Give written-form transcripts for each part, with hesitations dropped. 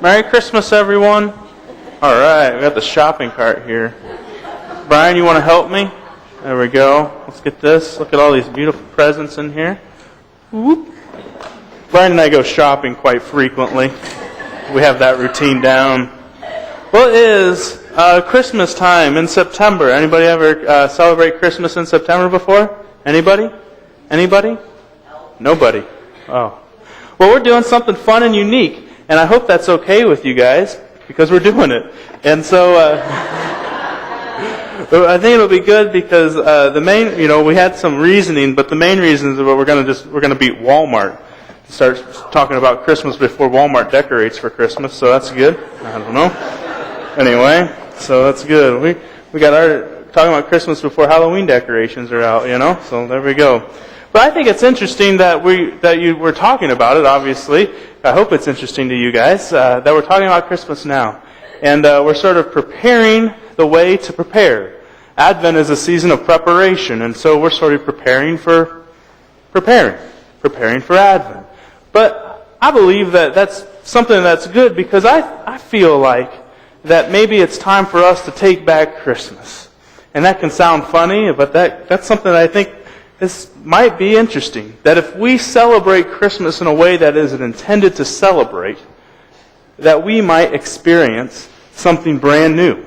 Merry Christmas, everyone. All right, we got the shopping cart here. Brian, you want to help me? There we go. Let's get this. Look at all these beautiful presents in here. Whoop. Brian and I go shopping quite frequently. We have that routine down. Well, it is Christmas time in September. Anybody ever celebrate Christmas in September before? Anybody? Anybody? Nobody. Oh. Well, we're doing something fun and unique. And I hope that's okay with you guys, because we're doing it. And so, I think it'll be good because the main, we had some reasoning, but the main reason is that we're going to beat Walmart. Start talking about Christmas before Walmart decorates for Christmas, so that's good. I don't know. Anyway, so that's good. We got our talking about Christmas before Halloween decorations are out, So there we go. But I think it's interesting that we're talking about it, obviously. I hope it's interesting to you guys that we're talking about Christmas now. And we're sort of preparing the way to prepare. Advent is a season of preparation, and so we're sort of preparing for Advent. But I believe that that's something that's good because I feel like that maybe it's time for us to take back Christmas. And that can sound funny, but that's something that I think this might be interesting, that if we celebrate Christmas in a way that is intended to celebrate, that we might experience something brand new.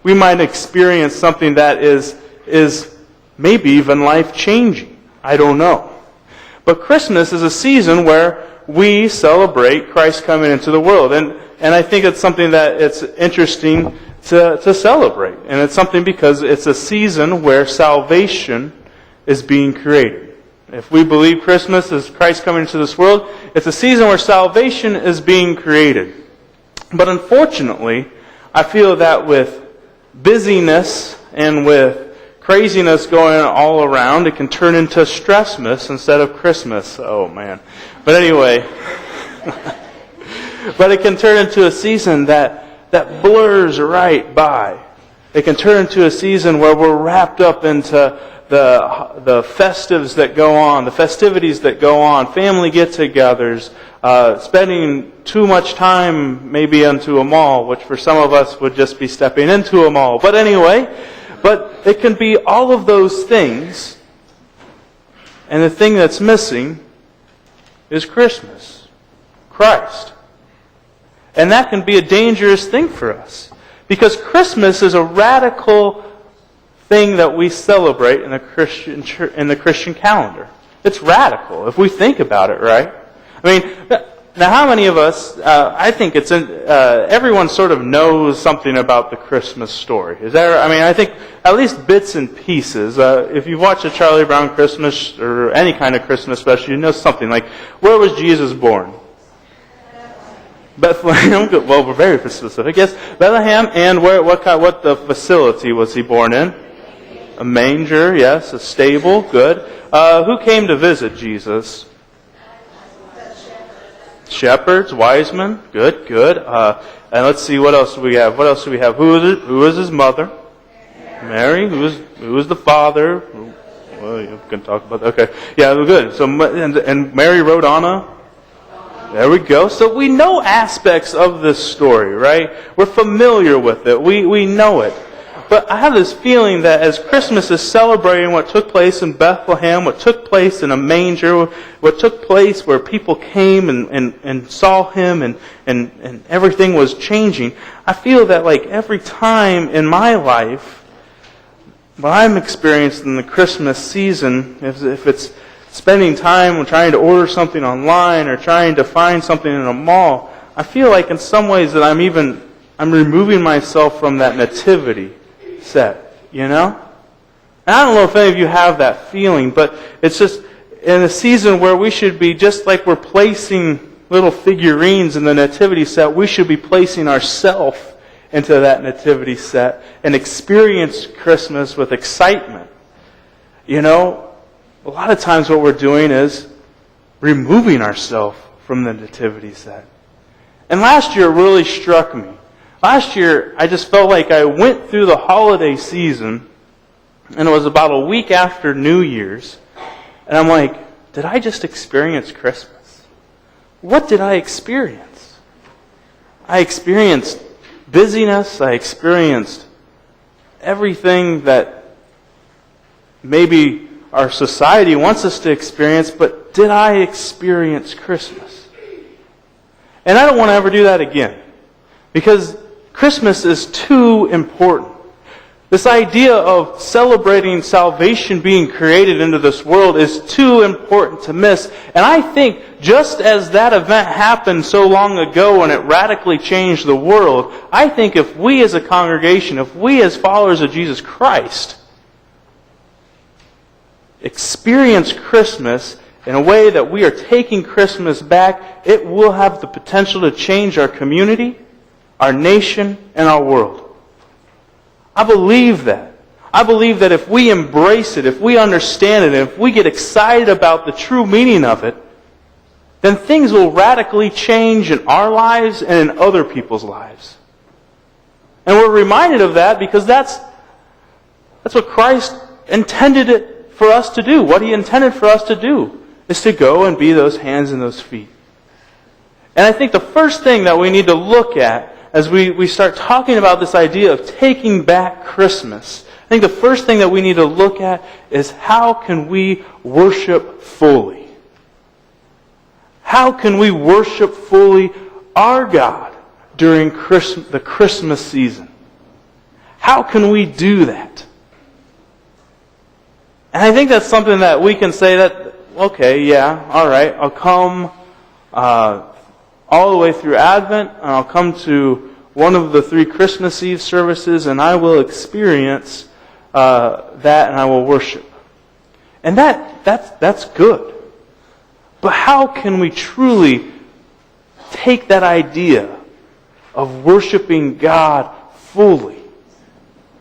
We might experience something that is maybe even life-changing. I don't know. But Christmas is a season where we celebrate Christ coming into the world. And I think it's something that it's interesting to celebrate. And it's something because it's a season where salvation is being created. If we believe Christmas is Christ coming into this world, it's a season where salvation is being created. But unfortunately, I feel that with busyness and with craziness going all around, it can turn into Stressmas instead of Christmas. Oh man. But anyway, but it can turn into a season that blurs right by. It can turn into a season where we're wrapped up into the festivities that go on, family get-togethers, spending too much time maybe into a mall, which for some of us would just be stepping into a mall. But anyway, it can be all of those things, and the thing that's missing is Christmas, Christ. And that can be a dangerous thing for us, because Christmas is a radical thing that we celebrate in the Christian calendar. It's radical if we think about it, right? I mean, now how many of us? I think it's everyone sort of knows something about the Christmas story. Is there? I mean, I think at least bits and pieces. If you watch a Charlie Brown Christmas or any kind of Christmas special, you know something like, where was Jesus born? Bethlehem. Well, we're very specific. Yes, Bethlehem, and what the facility was he born in? A manger, yes. A stable, good. Who came to visit Jesus? Shepherds, wise men, good. And let's see, what else do we have? Who was his mother? Mary. Who was the father? Well, you can talk about that. Okay, yeah, good. So, and Mary wrote on a. There we go. So we know aspects of this story, right? We're familiar with it. We know it. But I have this feeling that as Christmas is celebrating what took place in Bethlehem, what took place in a manger, what took place where people came and saw him and everything was changing, I feel that like every time in my life, what I'm experiencing in the Christmas season, if it's spending time trying to order something online or trying to find something in a mall, I feel like in some ways that I'm removing myself from that nativity set, And I don't know if any of you have that feeling, but it's just in a season where we should be, just like we're placing little figurines in the nativity set, we should be placing ourselves into that nativity set and experience Christmas with excitement. A lot of times what we're doing is removing ourselves from the nativity set. And last year it really struck me. Last year, I just felt like I went through the holiday season, and it was about a week after New Year's, and I'm like, did I just experience Christmas? What did I experience? I experienced busyness. I experienced everything that maybe our society wants us to experience, but did I experience Christmas? And I don't want to ever do that again, because Christmas is too important. This idea of celebrating salvation being created into this world is too important to miss. And I think just as that event happened so long ago and it radically changed the world, I think if we as a congregation, if we as followers of Jesus Christ experience Christmas in a way that we are taking Christmas back, it will have the potential to change our community, our nation, and our world. I believe that. I believe that if we embrace it, if we understand it, and if we get excited about the true meaning of it, then things will radically change in our lives and in other people's lives. And we're reminded of that because that's what Christ intended it for us to do. What He intended for us to do is to go and be those hands and those feet. And I think the first thing that we need to look at as we start talking about this idea of taking back Christmas, I think the first thing that we need to look at is how can we worship fully? How can we worship fully our God during the Christmas season? How can we do that? And I think that's something that we can say that, okay, yeah, all right, I'll come all the way through Advent, and I'll come to one of the 3 Christmas Eve services, and I will experience that, and I will worship. And that's good. But how can we truly take that idea of worshiping God fully?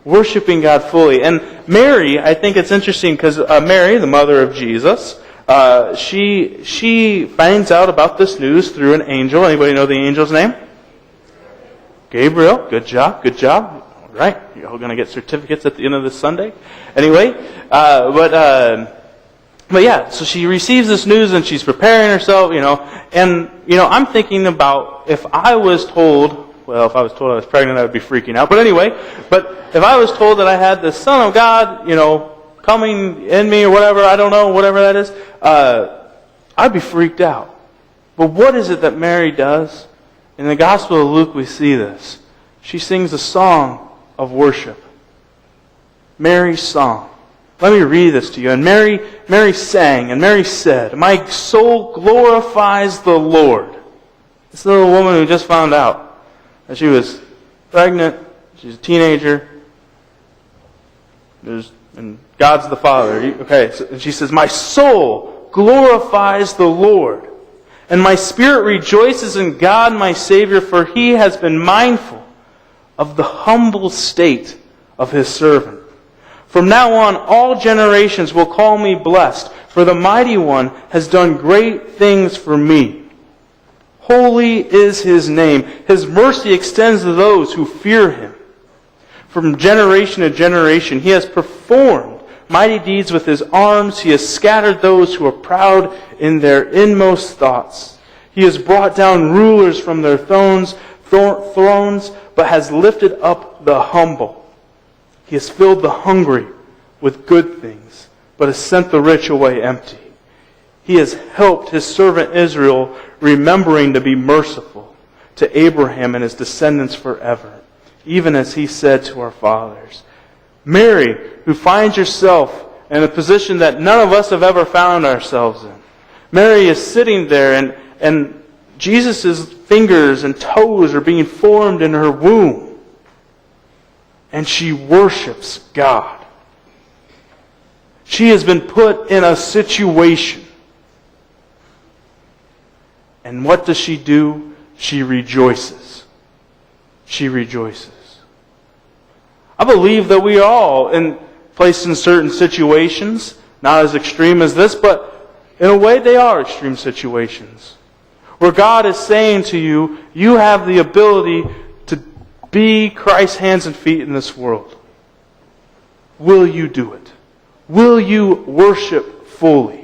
Worshiping God fully. And Mary, I think it's interesting because Mary, the mother of Jesus, she finds out about this news through an angel. Anybody know the angel's name? Gabriel. Good job. Good job. All right. You're all going to get certificates at the end of this Sunday. Anyway, but yeah, so she receives this news and she's preparing herself, and, I'm thinking about if I was told I was pregnant, I would be freaking out. But anyway, if I was told that I had the Son of God, coming in me or whatever, I don't know, whatever that is, I'd be freaked out. But what is it that Mary does? In the Gospel of Luke, we see this. She sings a song of worship. Mary's song. Let me read this to you. And Mary sang, and Mary said, "My soul glorifies the Lord." This little woman who just found out that she was pregnant, she's a teenager, and God's the Father. And she says, "My soul glorifies the Lord, and my spirit rejoices in God my Savior, for He has been mindful of the humble state of His servant. From now on, all generations will call me blessed, for the Mighty One has done great things for me. Holy is His name. His mercy extends to those who fear Him. From generation to generation, He has performed mighty deeds with His arms. He has scattered those who are proud in their inmost thoughts. He has brought down rulers from their thrones, but has lifted up the humble. He has filled the hungry with good things, but has sent the rich away empty. He has helped His servant Israel, remembering to be merciful to Abraham and his descendants forever, even as He said to our fathers." Mary, who finds herself in a position that none of us have ever found ourselves in. Mary is sitting there, and Jesus' fingers and toes are being formed in her womb. And she worships God. She has been put in a situation. And what does she do? She rejoices. She rejoices. I believe that we are all placed in certain situations, not as extreme as this, but in a way they are extreme situations, where God is saying to you, you have the ability to be Christ's hands and feet in this world. Will you do it? Will you worship fully?